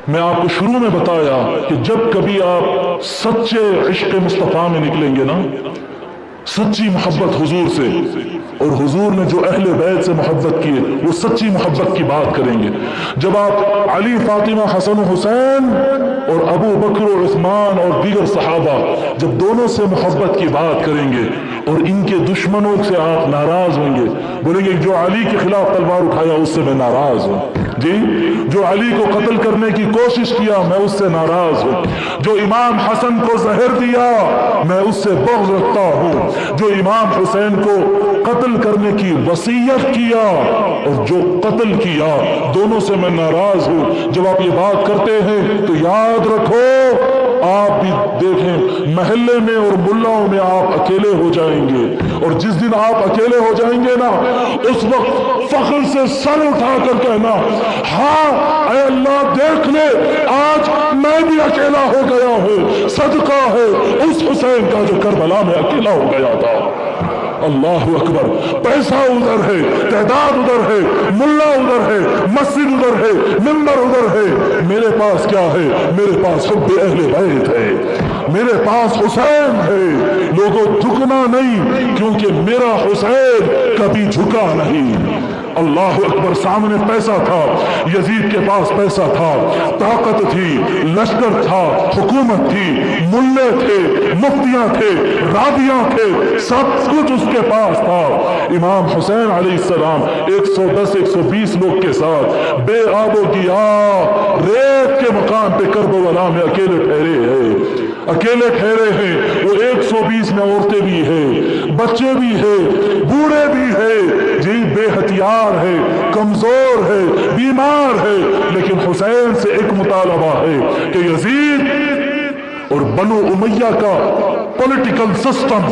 میں آپ کو شروع میں بتایا کہ جب کبھی آپ سچے عشق مصطفیٰ میں نکلیں گے نا، سچی محبت حضور سے، اور حضور نے جو اہل بیت سے محبت کی ہے وہ سچی محبت کی بات کریں گے. جب آپ علی، فاطمہ، حسن و حسین اور ابو بکر و عثمان اور دیگر صحابہ جب دونوں سے محبت کی بات کریں گے اور ان کے دشمنوں سے آپ ناراض ہوں گے، بولیں گے جو علی کے خلاف تلوار اٹھایا اس سے میں ناراض ہوں، جی جو علی کو قتل کرنے کی کوشش کیا میں اس سے ناراض ہوں، جو امام حسن کو زہر دیا میں اس سے بغض رکھتا ہوں، جو امام حسین کو قتل کرنے کی وصیت کیا اور جو قتل کیا دونوں سے میں ناراض ہوں. جب آپ یہ بات کرتے ہیں تو یاد رکھو آپ بھی دیکھیں محلے میں اور ملاؤں میں آپ اکیلے ہو جائیں گے، اور جس دن آپ اکیلے ہو جائیں گے نا اس وقت فخر سے سر اٹھا کر کہنا ہاں اے اللہ دیکھ لے آج میں بھی اکیلا ہو گیا ہوں، صدقہ ہے اس حسین کا جو کربلا میں اکیلا ہو گیا تھا. اللہ اکبر. پیسہ ادھر ہے، تعداد ادھر ہے، ملا ادھر ہے، مسجد ادھر ہے، ممبر ادھر ہے، میرے پاس کیا ہے؟ میرے پاس حب اہل بیت ہے، میرے پاس حسین ہے. لوگوں جھکنا نہیں کیونکہ میرا حسین کبھی جھکا نہیں. اللہ اکبر. سامنے پیسہ تھا، یزید کے پاس پیسہ تھا، طاقت تھی، لشکر تھا، حکومت تھی، ملے تھے، مفتیاں تھے، رابیاں تھے، سب کچھ اس کے پاس تھا. امام حسین علیہ السلام 110-120 لوگ کے ساتھ بے آب و گیا ریت کے مقام پہ کربلا میں اکیلے ٹھہرے ہیں، اکیلے ٹھہرے ہیں. وہ 120 میں عورتیں بھی ہیں، بچے بھی ہیں، بوڑھے بھی ہیں، جی بے ہتھیار ہے، کمزور ہے، بیمار ہے، لیکن حسین سے ایک مطالبہ ہے کہ یزید اور بنو امیہ کا پولیٹیکل سسٹم،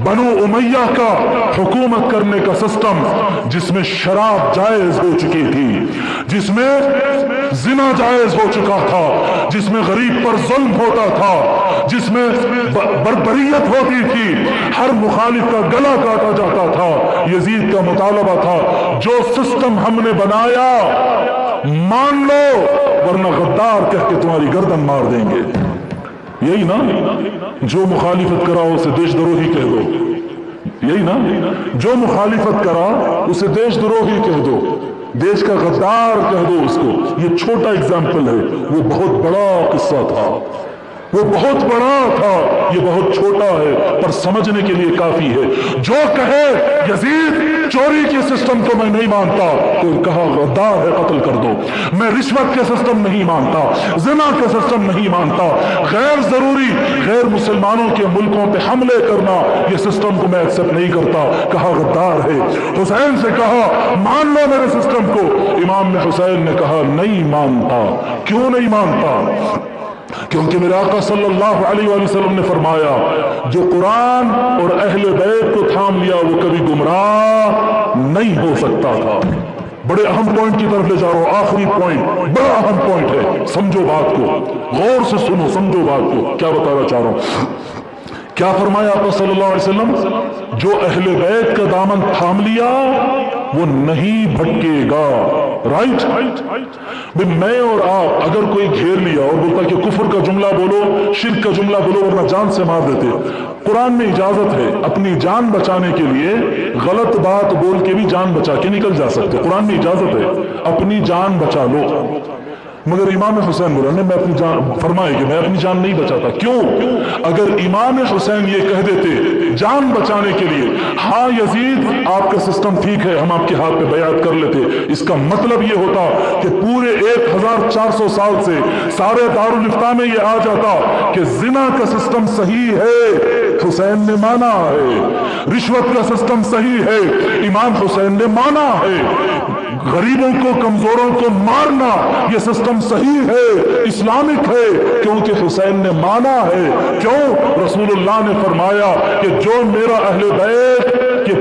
بنو امیہ کا حکومت کرنے کا سسٹم جس میں شراب جائز ہو چکی تھی، جس میں زنا جائز ہو چکا تھا، جس میں غریب پر ظلم ہوتا تھا، جس میں بربریت ہوتی تھی، ہر مخالف کا گلا کاٹا جاتا تھا. یزید کا مطالبہ تھا جو سسٹم ہم نے بنایا مان لو ورنہ غدار کہہ کے تمہاری گردن مار دیں گے. یہی نا جو مخالفت کرا اسے دیش دروہی کہہ دو، یہی نا جو مخالفت کرا اسے دیش دروہی کہہ دو، دیش کا غدار کہہ دو اس کو. یہ چھوٹا اگزامپل ہے، وہ بہت بڑا قصہ تھا، وہ بہت بڑا تھا، یہ بہت چھوٹا ہے پر سمجھنے کے لیے کافی ہے. جو کہے یزید چوری کے سسٹم کو میں نہیں مانتا تو کہا غدار ہے قتل کر دو. میں رشوت کے سسٹم نہیں مانتا، زنا کے سسٹم نہیں مانتا، غیر ضروری غیر مسلمانوں کے ملکوں پہ حملے کرنا یہ سسٹم کو میں ایکسپٹ نہیں کرتا، کہا غدار ہے. حسین سے کہا مان لو میرے سسٹم کو، امام حسین نے کہا نہیں مانتا. کیوں نہیں مانتا؟ کیونکہ میرے آقا صلی اللہ علیہ وآلہ وسلم نے فرمایا جو قرآن اور اہل بیت کو تھام لیا وہ کبھی گمراہ نہیں ہو سکتا تھا. بڑے اہم پوائنٹ کی طرف لے جا رہا ہوں، آخری پوائنٹ بڑا اہم پوائنٹ ہے، سمجھو بات کو، غور سے سنو، سمجھو بات کو کیا بتانا چاہ رہا ہوں. کیا فرمایا آپ صلی اللہ علیہ وسلم؟ جو اہل بیت کا دامن تھام لیا وہ نہیں بھٹکے گا. رائٹ؟ میں اور آپ اگر کوئی گھیر لیا اور بولتا کہ کفر کا جملہ بولو، شرک کا جملہ بولو ورنہ جان سے مار دیتے، قرآن میں اجازت ہے اپنی جان بچانے کے لیے غلط بات بول کے بھی جان بچا کے نکل جا سکتے، قرآن میں اجازت ہے اپنی جان بچا لو. مگر امام حسین بولا نہیں، میں اپنی جان، فرمائے کہ میں اپنی جان نہیں بچاتا. کیوں؟ اگر امام حسین یہ کہہ دیتے جان بچانے کے لیے ہاں یزید آپ کا سسٹم ٹھیک ہے ہم آپ کے ہاتھ پہ بیعت کر لیتے، اس کا مطلب یہ ہوتا کہ پورے 1400 سال سے سارے دارالفتہ میں یہ آ جاتا کہ زنا کا سسٹم صحیح ہے، حسین نے مانا ہے، رشوت کا سسٹم صحیح ہے، امام حسین نے مانا ہے، غریبوں کو کمزوروں کو مارنا یہ سسٹم صحیح ہے، اسلامک ہے، کیونکہ حسین نے مانا ہے. کیوں؟ رسول اللہ نے فرمایا کہ جو میرا اہل بیت کے